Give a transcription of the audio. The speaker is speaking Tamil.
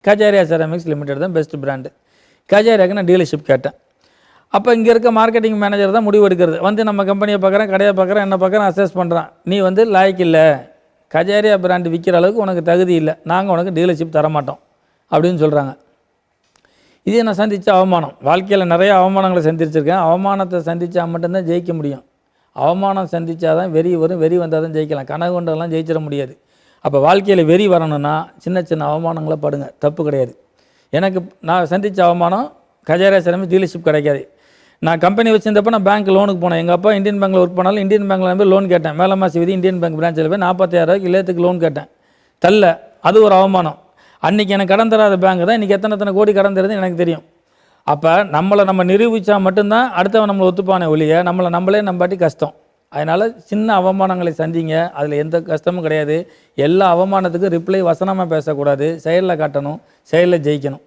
கஜாரியா செராமிக்ஸ் லிமிடெட் தான் பெஸ்ட் பிராண்டு. கஜாரியாவுக்கு நான் டீலர்ஷிப் கேட்டேன். அப்போ இங்கே இருக்க மார்க்கெட்டிங் மேனேஜர் தான் முடிவு எடுக்கிறது. வந்து நம்ம கம்பெனியை பார்க்குறேன், கடையை பார்க்குறேன், என்ன பார்க்குறேன், அசஸ் பண்ணுறான். நீ வந்து லாய்க்கு இல்லை, கஜாரியா பிராண்டு விற்கிற அளவுக்கு உனக்கு தகுதி இல்லை, நாங்கள் உனக்கு டீலர்ஷிப் தரமாட்டோம் அப்படின்னு சொல்கிறாங்க. இதே நான் சந்தித்த அவமானம். வாழ்க்கையில் நிறைய அவமானங்களை சந்திச்சிருக்கேன். அவமானத்தை சந்தித்தா மட்டும்தான் ஜெயிக்க முடியும். அவமானம் சந்தித்தா தான் வெறி வரும், வெறி வந்தால் தான் ஜெயிக்கலாம். கனவு கொண்டதெல்லாம் ஜெயிச்சிட முடியாது. அப்போ வாழ்க்கையில் வெறி வரணும்னா சின்ன சின்ன அவமானங்களை படுங்க, தப்பு கிடையாது. எனக்கு நான் சந்தித்த அவமானம் கஜாரியா செராமிக்ஸ் டீலர்ஷிப் கிடைக்காது. நான் கம்பெனி வச்சிருந்தப்போ நான் பேங்க் லோனுக்கு போனேன். எங்கள் அப்பா இந்தியன் பேங்க்கில் ஒர்க் பண்ணாலும் இந்தியன் பேங்க்கில் போய் லோன் கேட்டேன். மேலமாசி விதி இந்தியன் பேங்க் பிரான்ச்சில் போய் 40,000 இல்லத்துக்கு லோன் கேட்டேன். தள்ள, அது ஒரு அவமானம். அன்றைக்கி எனக்கு கடன் தராத பேங்க் தான் இன்றைக்கி எத்தனை கோடி கடன் தருது எனக்கு தெரியும். அப்போ நம்ம நிரூபித்தா மட்டும்தான் அடுத்தவன் நம்மளை ஒத்துப்பானே ஒழிய நம்மளே நம்பாட்டி கஷ்டம். அதனால் சின்ன அவமானங்களை சந்திங்க, அதில் எந்த கஷ்டமும் கிடையாது. எல்லா அவமானத்துக்கும் ரிப்ளை வசனமாக பேசக்கூடாது, செயலில் காட்டணும், செயலில் ஜெயிக்கணும்.